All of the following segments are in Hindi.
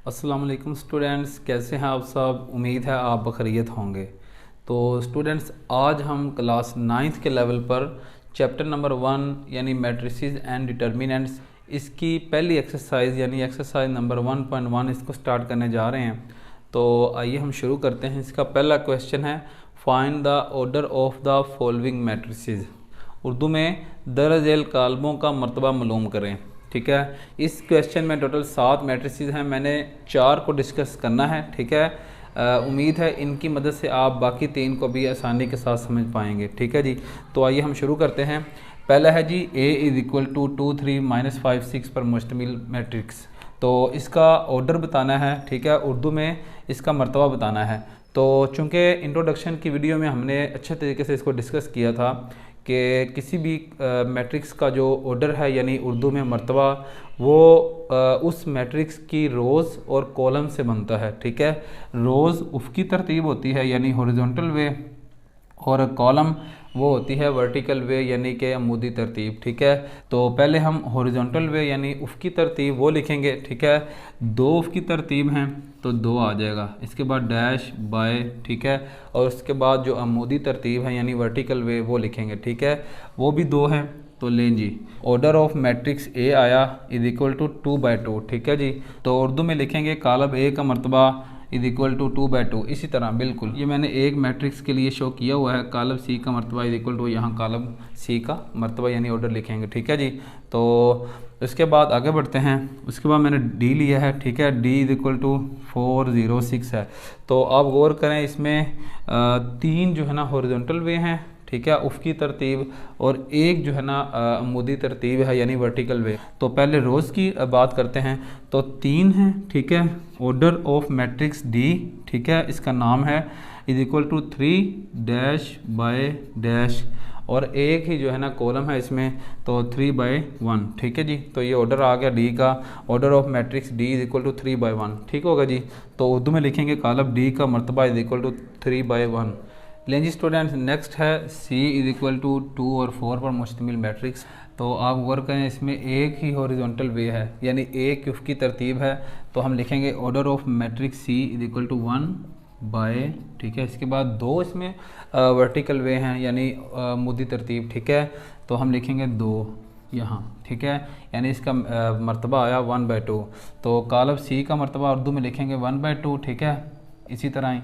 अस्सलाम वालेकुम स्टूडेंट्स, कैसे हैं आप सब। उम्मीद है आप बखैरियत होंगे। तो स्टूडेंट्स, आज हम क्लास 9th के लेवल पर चैप्टर नंबर 1 यानी मैट्रिसेस एंड डिटर्मिनेंट्स, इसकी पहली एक्सरसाइज यानी एक्सरसाइज नंबर 1.1 इसको स्टार्ट करने जा रहे हैं। तो आइए हम शुरू करते हैं। इसका पहला क्वेश्चन है, find the order of the following matrices. Urdu में दर्ज झेल कालमों का मर्तबा मालूम करें। ठीक है, इस क्वेश्चन में टोटल 7 मैट्रिसेस हैं, मैंने 4 को डिस्कस करना है। ठीक है, उम्मीद है इनकी मदद से आप बाकी 3 को भी आसानी के साथ समझ पाएंगे। ठीक है जी, तो आइए हम शुरू करते हैं। पहला है जी A = 2 3 -5 6 पर मुश्तमिल मैट्रिक्स। तो इसका ऑर्डर बताना है। ठीक है, उर्दू में इसका मर्तबा बताना है। तो चूँकि इंट्रोडक्शन की वीडियो में हमने अच्छे तरीके से इसको डिस्कस किया था कि किसी भी मैट्रिक्स का जो ऑर्डर है यानी उर्दू में मर्तबा, वो उस मैट्रिक्स की रोज़ और कॉलम से बनता है। ठीक है, रोज़ उफ़क़ी तरतीब होती है यानी हॉरिजॉन्टल वे, और कॉलम वो होती है वर्टिकल वे यानी कि अमूदी तरतीब। ठीक है, तो पहले हम हॉरिजॉन्टल वे यानी उफ़क़ी तरतीब वो लिखेंगे। ठीक है, 2 उफ़क़ी तरतीब हैं तो 2 आ जाएगा, इसके बाद डैश बाय। ठीक है, और उसके बाद जो अमूदी तरतीब है यानी वर्टिकल वे वो लिखेंगे। ठीक है, वो भी 2 हैं। तो लें जी, ऑर्डर ऑफ मैट्रिक्स ए आया = 2/2। ठीक है जी, तो उर्दू में लिखेंगे कॉलम ए का मर्तबा = 2/2। इसी तरह बिल्कुल ये मैंने एक मैट्रिक्स के लिए शो किया हुआ है, कॉलम सी का मर्तबा = यहाँ कॉलम सी का मर्तबा यानी ऑर्डर लिखेंगे। ठीक है जी, तो उसके बाद आगे बढ़ते हैं। उसके बाद मैंने डी लिया है। ठीक है, D = 4 0 6 है। तो आप गौर करें, इसमें 3 जो है ना हॉरिजॉन्टल वे हैं। ठीक है, उफ़क़ी तरतीब, और एक जो है ना अमूदी तरतीब है यानी वर्टिकल वे। तो पहले रोज़ की बात करते हैं। तो 3 हैं। ठीक है, ऑर्डर ऑफ मैट्रिक्स डी। ठीक है, इसका नाम है = 3 डैश बाय डैश, और एक ही जो है ना कॉलम है इसमें, तो 3/1। ठीक है जी, तो ये ऑर्डर आ गया डी का। Order of matrix D = 3/1। ठीक होगा जी, तो उर्दू में लिखेंगे कॉलम डी का मर्तबा = 3/1। लें जी स्टूडेंट्स, नेक्स्ट है C = 2 और 4 पर मुश्तमिल मैट्रिक्स। तो आप गौर करें, इसमें एक ही हॉरिजॉन्टल वे है यानी एक उफ़क़ी तरतीब है। तो हम लिखेंगे ऑर्डर ऑफ मैट्रिक्स C = 1/। ठीक है, इसके बाद 2 इसमें वर्टिकल वे हैं यानी मुदी तरतीब। ठीक है, तो हम लिखेंगे 2 यहाँ। ठीक है, यानी इसका मर्तबा आया 1/2। तो कॉलम C का मर्तबा उर्दू में लिखेंगे 1/2। ठीक है, इसी तरह ही,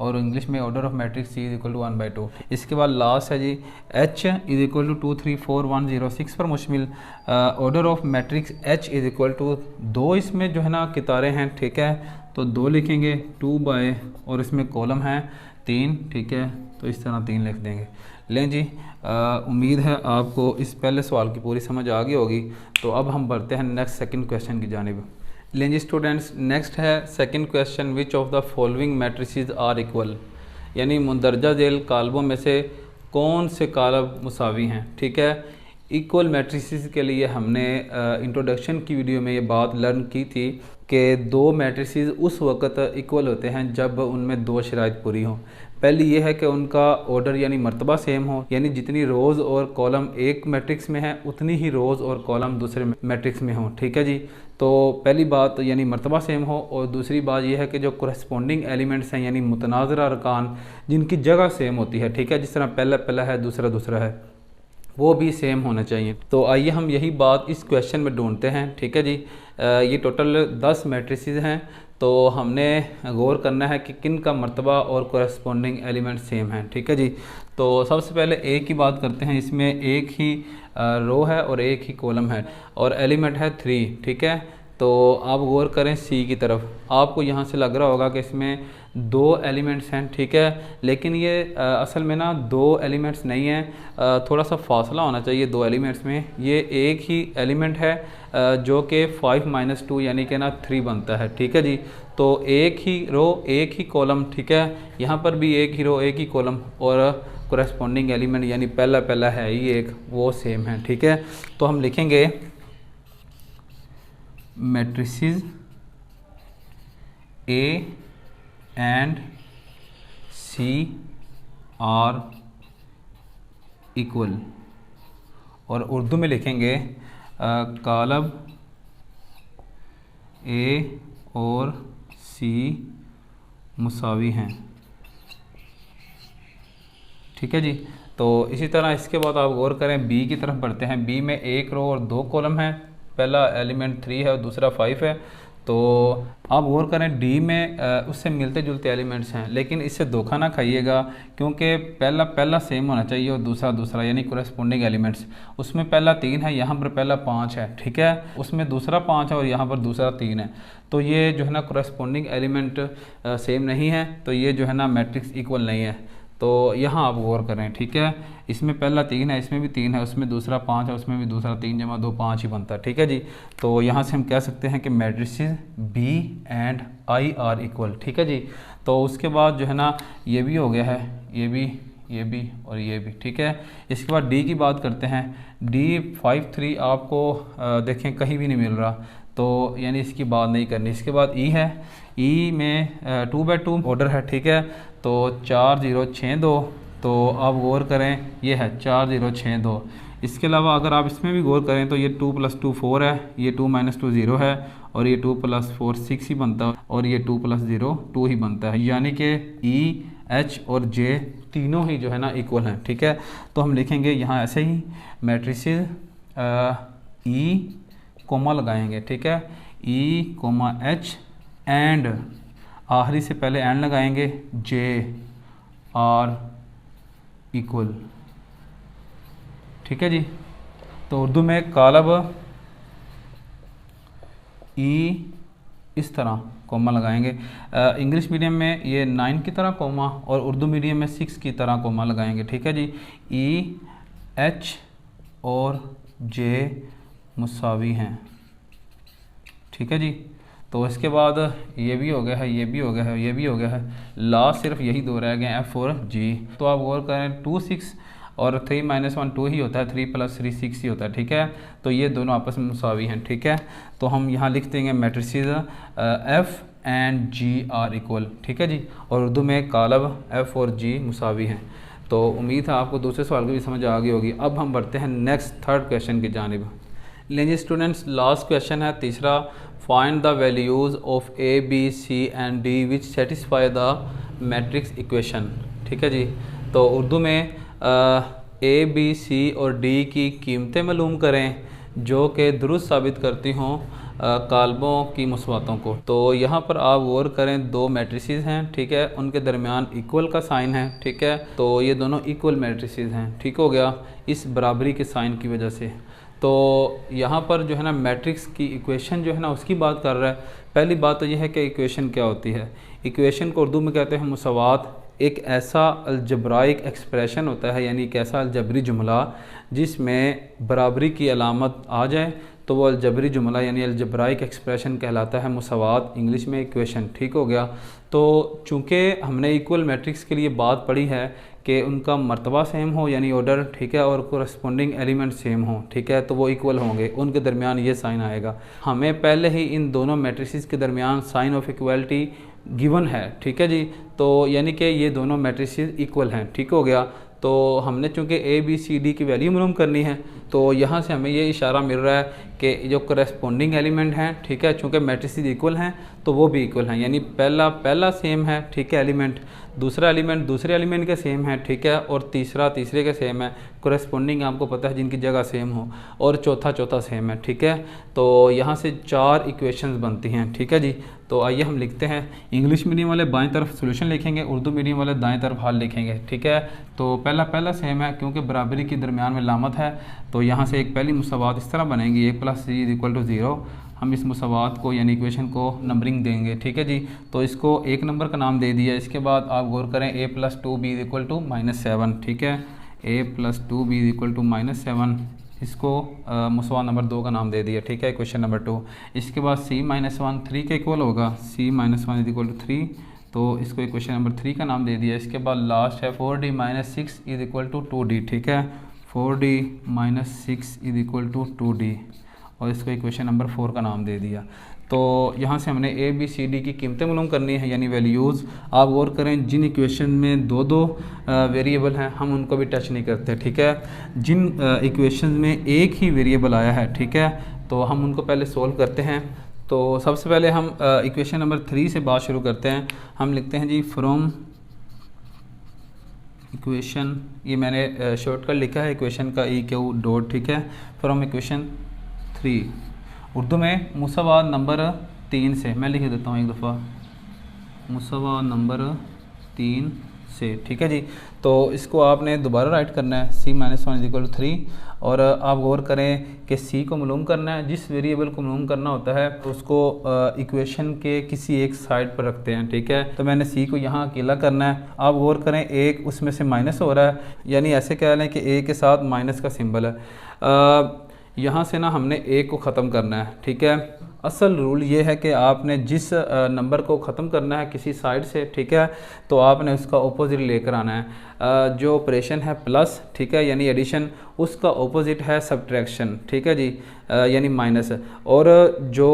और इंग्लिश में ऑर्डर ऑफ मैट्रिक्स C = 1/2। इसके बाद लास्ट है जी H = 2 3 4 1 0 6 पर मुश्तमिल ऑर्डर ऑफ मैट्रिक्स H = 2 इसमें जो है ना कितारें हैं। ठीक है, तो 2 लिखेंगे 2/, और इसमें कॉलम है 3। ठीक है, तो इस तरह 3 लिख देंगे। लें जी, उम्मीद है आपको इस पहले सवाल की पूरी समझ आ गई होगी। तो अब हम बढ़ते हैं नेक्स्ट सेकंड क्वेश्चन की जानिब। लें जी स्टूडेंट्स, नेक्स्ट है second question, which of the following matrices are equal, यानी मुंदरजा झेल कालमों में से कौन से कालब मुसावी हैं। ठीक है, इक्वल मैट्रिसेस के लिए हमने इंट्रोडक्शन की वीडियो में ये बात लर्न की थी कि 2 मैट्रिसेस उस वक़्त इक्वल होते हैं जब उनमें 2 शराइत पूरी हों। पहली ये है कि उनका ऑर्डर यानी मर्तबा सेम हो, यानी जितनी रोज़ और कॉलम एक मैट्रिक्स में है उतनी ही रोज़ और कॉलम दूसरे मैट्रिक्स में हों। ठीक है जी, तो पहली बात यानी मर्तबा सेम हो, और दूसरी बात यह है कि जो कोरेस्पोंडिंग एलिमेंट्स हैं यानी मुतनाज़रा अरकान जिनकी जगह सेम होती है। ठीक है, जिस तरह पहला पहला है दूसरा दूसरा है, वो भी सेम होना चाहिए। तो आइए हम यही बात इस क्वेश्चन में ढूंढते हैं। ठीक है जी, ये टोटल 10 मैट्रिसेस हैं। तो हमने गौर करना है कि किन का मर्तबा और कोरेस्पोंडिंग एलिमेंट सेम हैं। ठीक है जी, तो सबसे पहले ए की बात करते हैं। इसमें एक ही रो है और एक ही कॉलम है, और एलिमेंट है 3। ठीक है, तो आप गौर करें सी की तरफ, आपको यहाँ से लग रहा होगा कि इसमें 2 एलिमेंट्स हैं। ठीक है, लेकिन ये असल में ना 2 एलिमेंट्स नहीं हैं, थोड़ा सा फासला होना चाहिए 2 एलिमेंट्स में। ये एक ही एलिमेंट है जो कि 5 - 2 यानी कि ना 3 बनता है। ठीक है जी, तो एक ही रो एक ही कॉलम। ठीक है, यहाँ पर भी एक ही रो एक ही कॉलम, और कोरेस्पोंडिंग एलिमेंट यानी पहला पहला है ही एक, वो सेम है। ठीक है, तो हम लिखेंगे matrices A and C are equal, और उर्दू में लिखेंगे कॉलम ए और सी मुसावी हैं, ठीक है जी। तो इसी तरह इसके बाद आप गौर करें, बी की तरफ बढ़ते हैं। बी में एक रो और दो कॉलम है, पहला एलिमेंट 3 है और दूसरा 5 है। तो आप गौर करें डी में उससे मिलते जुलते एलिमेंट्स हैं, लेकिन इससे धोखा ना खाइएगा, क्योंकि पहला सेम होना चाहिए और दूसरा यानी कोरेस्पोंडिंग एलिमेंट्स। उसमें पहला 3 है, यहाँ पर पहला 5 है, ठीक है। उसमें दूसरा 5 है और यहाँ पर दूसरा 3 है। तो ये जो है ना कोरेस्पोंडिंग एलिमेंट सेम नहीं है, तो ये जो है ना मैट्रिक्स इक्वल नहीं है। तो यहाँ आप गौर करें, ठीक है। इसमें पहला 3 है, इसमें भी 3 है, उसमें दूसरा 5 है, उसमें भी दूसरा 3 जमा 2 5 ही बनता है, ठीक है जी। तो यहाँ से हम कह सकते हैं कि matrices B and I are equal, ठीक है जी। तो उसके बाद जो है ना ये भी हो गया है, ये भी और ये भी, ठीक है। इसके बाद डी की बात करते हैं। डी 5 3 आपको देखें कहीं भी नहीं मिल रहा, तो यानी इसकी बात नहीं करनी। इसके बाद ई है, ई में 2/2 ऑर्डर है, ठीक है। तो 4 0 6 2, तो आप गौर करें ये है 4 0 6 2। इसके अलावा अगर आप इसमें भी गौर करें तो ये 2 + 2 4 है, ये 2 - 2 0 है, और ये 2 + 4 6 ही बनता है, और ये 2 + 0 2 ही बनता है। यानी कि ई एच और जे तीनों ही जो है ना इक्वल हैं, ठीक है। तो हम लिखेंगे यहाँ ऐसे ही मैट्रिसेस ई कोमा लगाएंगे, ठीक है। ई कोमा एच एंड आखिरी से पहले एंड लगाएंगे, जे आर इक्वल, ठीक है जी। तो उर्दू में कालब ई इस तरह कोमा लगाएंगे। इंग्लिश मीडियम में ये 9 की तरह कोमा और उर्दू मीडियम में 6 की तरह कोमा लगाएंगे, ठीक है जी। ई एच और जे मुसावी हैं, ठीक है जी। तो इसके बाद ये भी हो गया है, ये भी हो गया है, ये भी हो गया है, लास्ट सिर्फ यही दो रह गए एफ और जी। तो आप गौर करें 2 6 और 3 - 1 2 ही होता है, 3 + 3 6 ही होता है, ठीक है। तो ये दोनों आपस में मुसावी हैं, ठीक है। तो हम यहाँ लिख देंगे matrices F and G are equal, ठीक है जी। और उर्दू में कालब एफ और जी मुसावी हैं। तो उम्मीद है आपको दूसरे सवाल की भी समझ आ गई होगी। अब हम बढ़ते हैं नेक्स्ट थर्ड क्वेश्चन की जानिब। लीजिए स्टूडेंट्स, लास्ट क्वेश्चन है तीसरा, find the values of A B C and D which satisfy the matrix equation, ठीक है जी। तो उर्दू में ए बी सी और डी की कीमतें मालूम करें जो कि दुरुस्त साबित करती हों कालबों की मुस्वातों को। तो यहाँ पर आप गौर करें, दो मैट्रिसेस हैं, ठीक है, उनके दरमियान इक्वल का साइन है, ठीक है। तो ये दोनों इक्वल मैट्रिसेस हैं, ठीक हो गया, इस बराबरी के साइन की वजह से। तो यहाँ पर जो है ना मैट्रिक्स की इक्वेशन जो है ना उसकी बात कर रहा है। पहली बात तो यह है कि इक्वेशन क्या होती है। इक्वेशन को उर्दू में कहते हैं मुसवात। एक ऐसा अलजब्राइक एक्सप्रेशन होता है, यानी एक ऐसा अलजबरी जुमला जिसमें बराबरी की अलामत आ जाए तो वो अलजबरी जुमला यानी अलजब्राइक एक्सप्रेशन कहलाता है मुसवात, इंग्लिश में इक्वेशन, ठीक हो गया। तो चूँकि हमने इक्वल मैट्रिक्स के लिए बात पढ़ी है कि उनका मर्तबा सेम हो यानी ऑर्डर, ठीक है, और कोरस्पोंडिंग एलिमेंट सेम हो, ठीक है, तो वो इक्वल होंगे, उनके दरमियान ये साइन आएगा। हमें पहले ही इन दोनों मैट्रिसेस के दरमियान साइन ऑफ इक्वलिटी गिवन है, ठीक है जी। तो यानी कि ये दोनों मैट्रिसेस इक्वल हैं, ठीक हो गया। तो हमने चूँकि ए बी सी डी की वैल्यू मालूम करनी है, तो यहाँ से हमें ये इशारा मिल रहा है कि जो करस्पोंडिंग एलिमेंट हैं, ठीक है, चूँकि मैट्रिसेस इक्वल हैं तो वो भी इक्वल हैं, यानी पहला सेम है, ठीक है, एलिमेंट, दूसरा एलिमेंट दूसरे एलिमेंट के सेम है, ठीक है, और तीसरा तीसरे के सेम है। करस्पोंडिंग आपको पता है जिनकी जगह सेम हो, और चौथा सेम है, ठीक है। तो यहाँ से 4 इक्वेशंस बनती हैं, ठीक है जी। तो आइए हम लिखते हैं। इंग्लिश मीडियम वाले बाएं तरफ सोल्यूशन लिखेंगे, उर्दू मीडियम वाले दाएं तरफ हल लिखेंगे, ठीक है। तो पहला सेम है क्योंकि बराबरी के दरमियान में लामत है, तो यहाँ से एक पहली मुसवात इस तरह बनेगी, a + c = 0। हम इस मुसवात को यानी इक्वेशन को नंबरिंग देंगे, ठीक है जी। तो इसको 1 नंबर का नाम दे दिया। इसके बाद आप गौर करें a + 2b = -7, ठीक है, a + 2b = -7, इसको मुसवा नंबर 2 का नाम दे दिया, ठीक है, इक्वेशन नंबर 2। इसके बाद c - 1 3 के इक्वल होगा, c - 1 = 3, तो इसको इक्वेशन नंबर 3 का नाम दे दिया। इसके बाद लास्ट है 4d - 6 = 2d, ठीक है, 4d - 6 = 2d, और इसको इक्वेशन नंबर 4 का नाम दे दिया। तो यहाँ से हमने ए बी सी डी की कीमतें मालूम करनी है यानी वैल्यूज़। आप गौर करें जिन इक्वेशन में दो वेरिएबल हैं हम उनको भी टच नहीं करते, ठीक है। जिन इक्वेशन में एक ही वेरिएबल आया है, ठीक है, तो हम उनको पहले सोल्व करते हैं। तो सबसे पहले हम इक्वेशन नंबर 3 से बात शुरू करते हैं। हम लिखते हैं जी फ्रॉम इक्वेशन, ये मैंने शॉर्टकट लिखा है इक्वेशन का EQ डॉट, ठीक है, फ्रॉम इक्वेशन 3, उर्दू में मुसावात नंबर 3 से, मैं लिख देता हूँ एक दफ़ा, मुसावात नंबर 3 से, ठीक है जी। तो इसको आपने दोबारा राइट करना है, C-1 = 3, और आप गौर करें कि C को मालूम करना है। जिस वेरिएबल को मालूम करना होता है तो उसको इक्वेशन के किसी एक साइड पर रखते हैं, ठीक है। तो मैंने C को यहाँ अकेला करना है। आप गौर करें एक उसमें से माइनस हो रहा है, यानी ऐसे कह लें कि A के साथ माइनस का सिंबल है। यहाँ से ना हमने A को ख़त्म करना है, ठीक है। असल रूल ये है कि आपने जिस नंबर को ख़त्म करना है किसी साइड से, ठीक है, तो आपने उसका ऑपोजिट लेकर आना है। जो ऑपरेशन है प्लस, ठीक है, यानी एडिशन, उसका ऑपोजिट है सब्ट्रैक्शन, ठीक है जी, यानी माइनस। और जो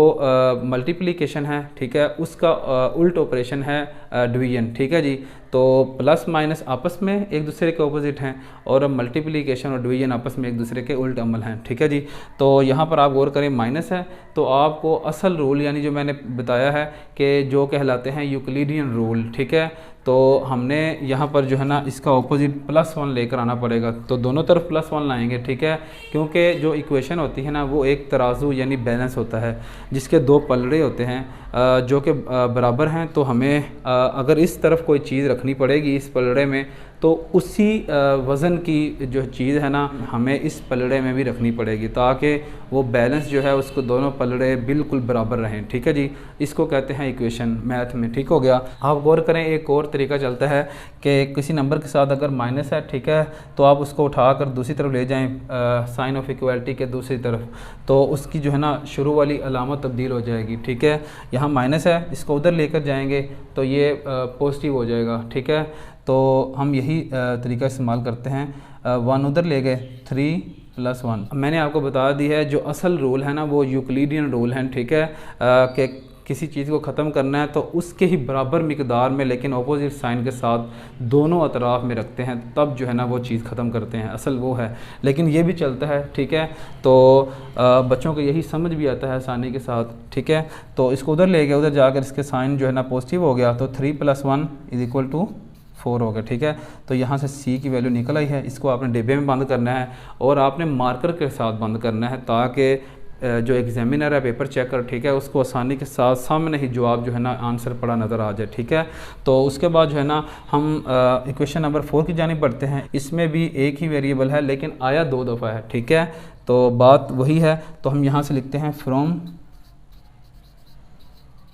मल्टीप्लिकेशन है, ठीक है, उसका उल्ट ऑपरेशन है डिवीजन, ठीक है जी। तो प्लस माइनस आपस में एक दूसरे के ऑपोजिट हैं और मल्टीप्लिकेशन और डिवीजन आपस में एक दूसरे के उल्ट अमल हैं, ठीक है जी। तो यहाँ पर आप गौर करें माइनस है, तो आपको असल रूल यानी जो मैंने बताया है कि जो कहलाते हैं यूक्लिडियन रूल, ठीक है, तो हमने यहाँ पर जो है ना इसका ऑपोजिट +1 लेकर आना पड़ेगा। तो दोनों तरफ +1 लाएंगे, ठीक है, क्योंकि जो इक्वेशन होती है ना वो एक तराजू यानी बैलेंस होता है जिसके दो पलड़े होते हैं जो कि बराबर हैं। तो हमें अगर इस तरफ कोई चीज़ रखनी पड़ेगी इस पलड़े में, तो उसी वज़न की जो चीज़ है ना हमें इस पलड़े में भी रखनी पड़ेगी ताकि वो बैलेंस जो है उसको दोनों पलड़े बिल्कुल बराबर रहें, ठीक है जी। इसको कहते हैं इक्वेशन मैथ में, ठीक हो गया। आप गौर करें एक और तरीका चलता है कि किसी नंबर के साथ अगर माइनस है, ठीक है, तो आप उसको उठाकर दूसरी तरफ ले जाएं साइन ऑफ इक्वालिटी के दूसरी तरफ, तो उसकी जो है ना शुरू वाली अलामत तब्दील हो जाएगी, ठीक है। यहाँ माइनस है, इसको उधर लेकर जाएंगे तो ये पॉजिटिव हो जाएगा, ठीक है। तो हम यही तरीका इस्तेमाल करते हैं। 1 उधर ले गए, 3 + 1। मैंने आपको बता दी है जो असल रूल है ना वो यूक्लिडियन रूल है, ठीक है, कि किसी चीज़ को ख़त्म करना है तो उसके ही बराबर मिकदार में लेकिन ऑपोजिट साइन के साथ दोनों अतराफ में रखते हैं, तब जो है ना वो चीज़ ख़त्म करते हैं, असल वो है। लेकिन ये भी चलता है, ठीक है, तो बच्चों को यही समझ भी आता है आसानी के साथ, ठीक है। तो इसको उधर ले गया, उधर जाकर इसके साइन जो है ना पॉजिटिव हो गया, तो 3 + 1 = 4 हो गया, ठीक है। तो यहाँ से C की वैल्यू निकल आई है। इसको आपने डिब्बे में बंद करना है और आपने मार्कर के साथ बंद करना है ताकि जो एग्जामिनर है पेपर चेक कर, ठीक है, उसको आसानी के साथ सामने ही जवाब जो है ना आंसर पड़ा नज़र आ जाए, ठीक है। तो उसके बाद जो है ना हम इक्वेशन नंबर 4 की जानिब बढ़ते हैं। इसमें भी एक ही वेरिएबल है लेकिन आया 2 दफ़ा है, ठीक है, तो बात वही है। तो हम यहाँ से लिखते हैं फ्रॉम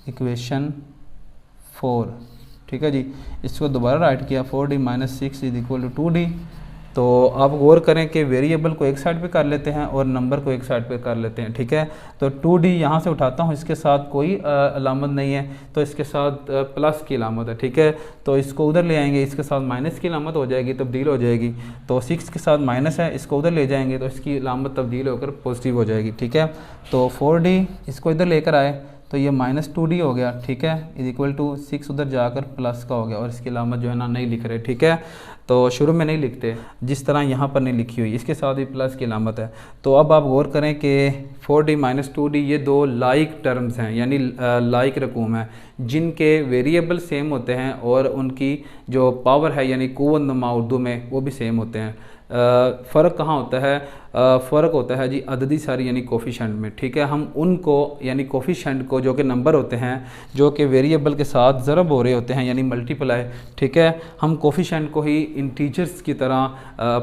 इक्वेशन 4, ठीक है जी। इसको दोबारा राइट किया, 4D - 6 = 2D। तो आप गौर करें कि वेरिएबल को एक साइड पे कर लेते हैं और नंबर को एक साइड पे कर लेते हैं, ठीक है। तो 2D यहाँ से उठाता हूँ, इसके साथ कोई अलामत नहीं है तो इसके साथ प्लस की अलामत है, ठीक है। तो इसको उधर ले आएंगे, इसके साथ माइनस की अलामत हो जाएगी, तब्दील हो जाएगी। तो 6 के साथ माइनस है, इसको उधर ले जाएंगे तो इसकी अलामत तब्दील होकर पॉजिटिव हो जाएगी, ठीक है। तो 4D इसको इधर लेकर आए तो ये -2D हो गया, ठीक है, = 6 उधर जाकर प्लस का हो गया और इसकी अलामत जो है ना नहीं लिख रहे, ठीक है। तो शुरू में नहीं लिखते जिस तरह यहाँ पर नहीं लिखी हुई, इसके साथ भी प्लस की अलामत है। तो अब आप गौर करें कि 4D - 2D ये दो लाइक टर्म्स हैं, यानी लाइक रकूम है जिनके वेरिएबल सेम होते हैं और उनकी जो पावर है यानी कुव्वत नुमा उर्दू में वो भी सेम होते हैं। फ़र्क कहाँ होता है? फ़र्क होता है जी अददी सारी यानी कोफिशेंट में, ठीक है। हम उनको यानी कोफिशेंट को जो कि नंबर होते हैं जो कि वेरिएबल के साथ ज़रब हो रहे होते हैं यानी मल्टीप्लाई, ठीक है, हम कोफिशेंट को ही इंटीजर्स की तरह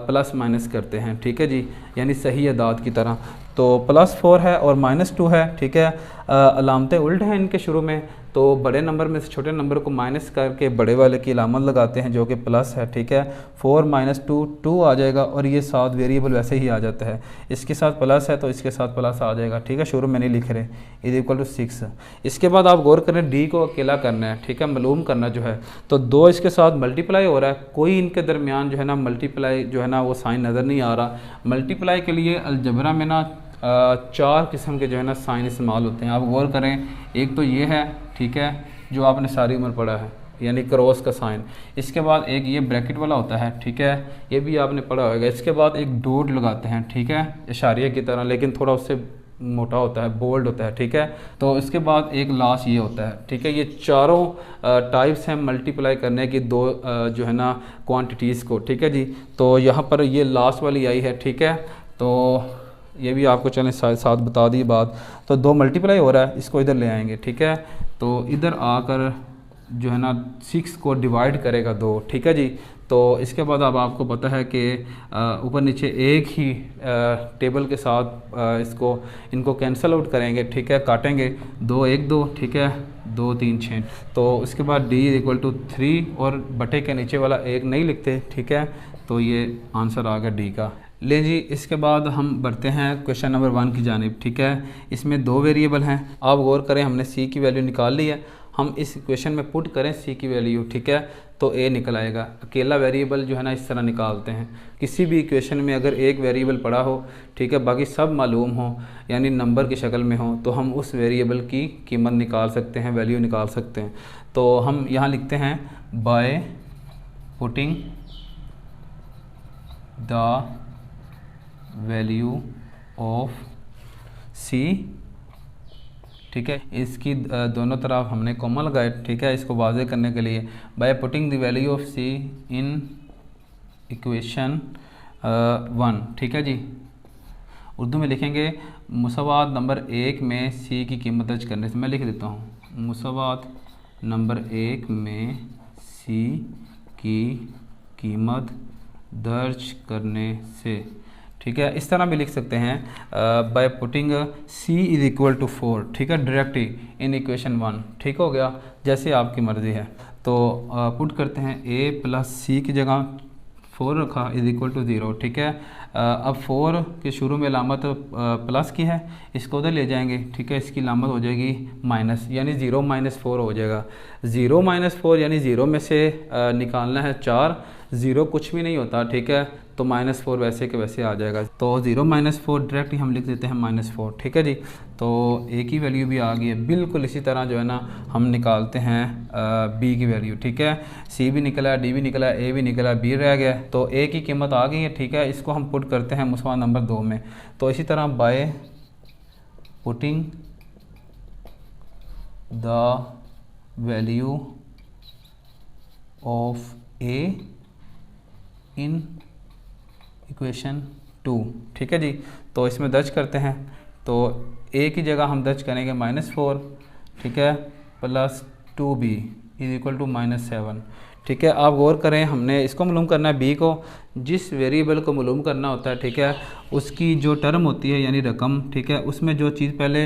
प्लस माइनस करते हैं, ठीक है जी, यानी सही अदाद की तरह। तो +4 है और -2 है, ठीक है। अलामतें उल्ट हैं इनके शुरू में, तो बड़े नंबर में से छोटे नंबर को माइनस करके बड़े वाले की अलामत लगाते हैं जो कि प्लस है, ठीक है। 4 - 2 2 आ जाएगा और ये साथ वेरिएबल वैसे ही आ जाता है, इसके साथ प्लस है तो इसके साथ प्लस आ जाएगा, ठीक है, शुरू में नहीं लिख रहे, = 6। इसके बाद आप गौर करें डी को अकेला करना है, ठीक है, मालूम करना जो है, तो 2 इसके साथ मल्टीप्लाई हो रहा है, कोई इनके दरमियान जो है ना मल्टीप्लाई जो है ना वो साइन नज़र नहीं आ रहा। मल्टीप्लाई के लिए अलजबरा में ना 4 किस्म के जो है ना साइन इस्तेमाल होते हैं। आप गौर करें, एक तो ये है, ठीक है, जो आपने सारी उम्र पढ़ा है यानी क्रॉस का साइन। इसके बाद एक ये ब्रैकेट वाला होता है, ठीक है, ये भी आपने पढ़ा होगा। इसके बाद एक डॉट लगाते हैं, ठीक है, इशारिया की तरह, लेकिन थोड़ा उससे मोटा होता है, बोल्ड होता है, ठीक है। तो इसके बाद एक लास्ट ये होता है, ठीक है। ये चारों टाइप्स हैं मल्टीप्लाई करने की दो जो है ना क्वांटिटीज़ को, ठीक है जी। तो यहाँ पर ये लास्ट वाली आई है, ठीक है। तो ये भी आपको चलें साथ बता दी बात। तो 2 मल्टीप्लाई हो रहा है, इसको इधर ले आएंगे, ठीक है। तो इधर आकर जो है ना 6 को डिवाइड करेगा 2, ठीक है जी। तो इसके बाद अब आपको पता है कि ऊपर नीचे एक ही टेबल के साथ इनको कैंसिल आउट करेंगे, ठीक है, काटेंगे 2 1 2, ठीक है, 2 3 6। तो इसके बाद d = 3 और बटे के नीचे वाला 1 नहीं लिखते, ठीक है। तो ये आंसर आ गया डी का। ले जी, इसके बाद हम बढ़ते हैं क्वेश्चन नंबर 1 की जानिब, ठीक है। इसमें 2 वेरिएबल हैं, आप गौर करें, हमने सी की वैल्यू निकाल ली है। हम इस इक्वेशन में पुट करें सी की वैल्यू, ठीक है, तो ए निकल आएगा। अकेला वेरिएबल जो है ना इस तरह निकालते हैं। किसी भी इक्वेशन में अगर एक वेरिएबल पड़ा हो, ठीक है, बाकी सब मालूम हो, यानी नंबर की शक्ल में हो, तो हम उस वेरिएबल की कीमत निकाल सकते हैं, वैल्यू निकाल सकते हैं। तो हम यहाँ लिखते हैं by putting the value of C, ठीक है। इसकी दोनों तरफ हमने कॉमा लगाए, ठीक है, इसको वाज़े करने के लिए। By putting the value of C in equation 1, ठीक है जी। उर्दू में लिखेंगे मुसावात नंबर 1 में सी की कीमत दर्ज करने से। मैं लिख देता हूँ मुसावात नंबर 1 में सी की कीमत दर्ज करने से, ठीक है। इस तरह भी लिख सकते हैं बाय पुटिंग c = 4, ठीक है, डायरेक्टली इन इक्वेशन 1, ठीक हो गया, जैसे आपकी मर्ज़ी है। तो पुट करते हैं a + c की जगह 4 रखा = 0, ठीक है। अब 4 के शुरू में अलामत प्लस की है, इसको उधर ले जाएंगे, ठीक है, इसकी अलामत हो जाएगी माइनस, यानी 0 - 4 हो जाएगा। 0 - 4 यानी 0 में से निकालना है 4, 0 कुछ भी नहीं होता, ठीक है, तो -4 वैसे के वैसे आ जाएगा। तो 0 - 4 डायरेक्ट ही हम लिख देते हैं -4, ठीक है जी। तो ए की वैल्यू भी आ गई है। बिल्कुल इसी तरह जो है ना हम निकालते हैं बी की वैल्यू, ठीक है। सी भी निकला, डी भी निकला, ए भी निकला, बी रह गया। तो ए की कीमत आ गई है, ठीक है। इसको हम पुट करते हैं मुसावात नंबर 2 में। तो इसी तरह bye putting the value of A in equation 2, ठीक है जी। तो इसमें दर्ज करते हैं। तो ए की जगह हम दर्ज करेंगे -4, ठीक है, + 2b = -7, ठीक है। आप गौर करें, हमने इसको मालूम करना है बी को। जिस वेरिएबल को मालूम करना होता है, ठीक है, उसकी जो टर्म होती है यानी रकम, ठीक है, उसमें जो चीज़ पहले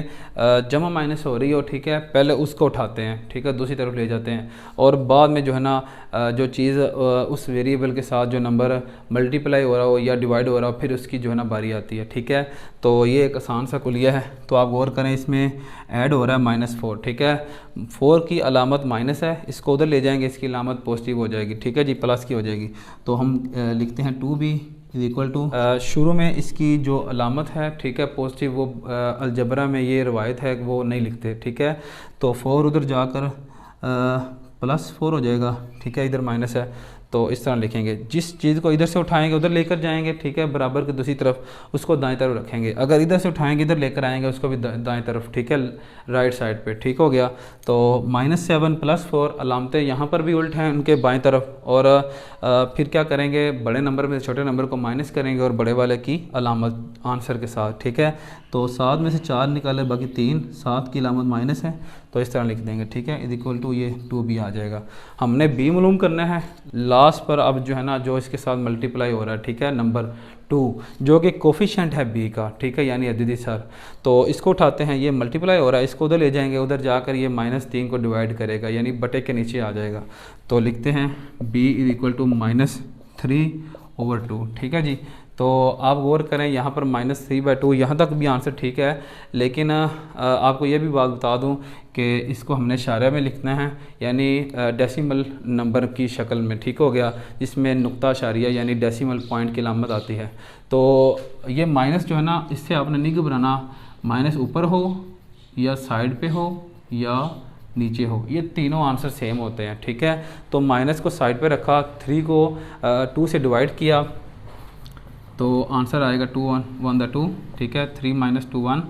जमा माइनस हो रही हो, ठीक है, पहले उसको उठाते हैं, ठीक है, दूसरी तरफ ले जाते हैं, और बाद में जो है ना जो चीज़ उस वेरिएबल के साथ जो नंबर मल्टीप्लाई हो रहा हो या डिवाइड हो रहा हो, फिर उसकी जो है ना बारी आती है, ठीक है। तो ये एक आसान सा कुलिया है। तो आप गौर करें, इसमें ऐड हो रहा है -4, ठीक है, 4 की अलामत माइनस है, इसको उधर ले जाएंगे, इसकी अलामत पॉजिटिव हो जाएगी, ठीक है जी, प्लस की हो जाएगी। तो हम लिखते हैं 2b = शुरू में इसकी जो अलामत है, ठीक है, पॉजिटिव, वो अलजबरा में ये रवायत है वो नहीं लिखते, ठीक है। तो 4 उधर जाकर +4 हो जाएगा, ठीक है, इधर माइनस है, तो इस तरह लिखेंगे। जिस चीज़ को इधर से उठाएंगे उधर लेकर जाएंगे, ठीक है, बराबर की दूसरी तरफ, उसको दाएं तरफ रखेंगे। अगर इधर से उठाएंगे इधर लेकर आएंगे, उसको भी दाएं तरफ, ठीक है, राइट साइड पे, ठीक हो गया। तो -7 + 4 अलामतें यहाँ पर भी उल्ट हैं उनके बाएं तरफ। और फिर क्या करेंगे, बड़े नंबर में छोटे नंबर को माइनस करेंगे और बड़े वाले की अलामत आंसर के साथ, ठीक है। तो 7 में से 4 निकाले, बाकी 3, 7 की अलामत माइनस है, तो इस तरह लिख देंगे, ठीक है, = ये 2b आ जाएगा। हमने b मालूम करना है लास्ट पर। अब जो है ना जो इसके साथ मल्टीप्लाई हो रहा है, ठीक है, नंबर 2 जो कि कोफिशिएंट है b का, ठीक है, यानी अददी सर। तो इसको उठाते हैं, ये मल्टीप्लाई हो रहा है, इसको उधर ले जाएंगे, उधर जाकर ये -3 को डिवाइड करेगा, यानी बटे के नीचे आ जाएगा। तो लिखते हैं b = -3/2, ठीक है जी। तो आप गौर करें, यहाँ पर -3/2, यहाँ तक भी आंसर ठीक है, लेकिन आपको ये भी बात बता दूँ कि इसको हमने इशारे में लिखना है, यानी डेसिमल नंबर की शक्ल में, ठीक हो गया, जिसमें नुक्ता इशारिया यानी डेसिमल पॉइंट की अलामत आती है। तो ये माइनस जो है ना, इससे आपने नहीं घबराना, माइनस ऊपर हो या साइड पे हो या नीचे हो, ये तीनों आंसर सेम होते हैं, ठीक है। तो माइनस को साइड पे रखा, 3 को 2 से डिवाइड किया, तो आंसर आएगा 2 1 2, ठीक है, 3 - 2 1,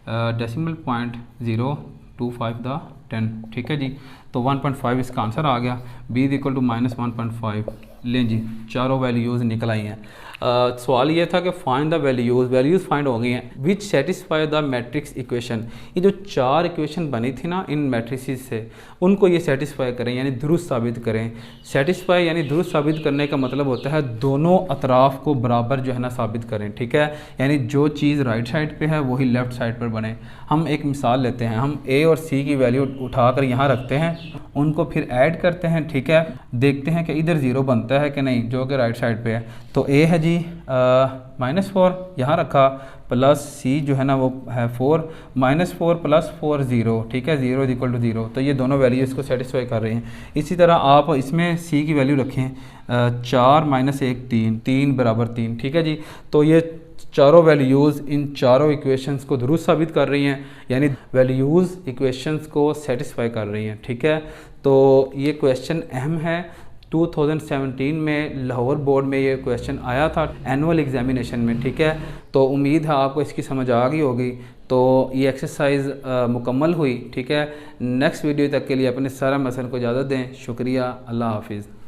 डेसिमल पॉइंट 025 द 10, ठीक है जी। तो 1.5 इसका आंसर आ गया। b is equal to -1.5। लें जी, चारों वैल्यूज़ निकल आई हैं। सवाल ये था कि फाइंड द वैल्यूज़ फाइंड हो गई हैं विच सेटिस्फाई द मैट्रिक्स इक्वेशन। ये जो चार इक्वेशन बनी थी ना इन मैट्रिसेस से, उनको ये सेटिस्फाई करें यानी दुरुस्त साबित करें। सेटिस्फाई यानी दुरुस्त साबित करने का मतलब होता है दोनों अतराफ़ को बराबर जो है ना साबित करें, ठीक है। यानी जो चीज़ राइट साइड पे है वही लेफ़्ट साइड पर बने। हम एक मिसाल लेते हैं, हम a और c की वैल्यू उठाकर यहाँ रखते हैं, उनको फिर ऐड करते हैं, ठीक है। देखते हैं कि इधर 0 बनता है कि नहीं, जो कि राइट साइड पे है। तो a है जी -4 यहाँ रखा, प्लस c जो है ना वो है 4, -4 + 4 0, ठीक है। 0 इज इक्वल टू 0, तो ये दोनों वैल्यू इसको सेटिस्फाई कर रही हैं। इसी तरह आप इसमें c की वैल्यू रखें 4 - 1 3, 3 = 3, ठीक है जी। तो ये चारों वैल्यूज़ इन चारों इक्वेशंस को दुरुस्त साबित कर रही हैं, यानी वैल्यूज़ इक्वेशंस को सेटिस्फाई कर रही हैं, ठीक है। तो ये क्वेश्चन अहम है। 2017 में लाहौर बोर्ड में ये क्वेश्चन आया था एनुअल एग्जामिनेशन में, ठीक है। तो उम्मीद है आपको इसकी समझ आ गई होगी। तो ये एक्सरसाइज मुकम्मल हुई, ठीक है। नेक्स्ट वीडियो तक के लिए अपने सारा मसल को इजाज़त दें। शुक्रिया, अल्लाह हाफिज़।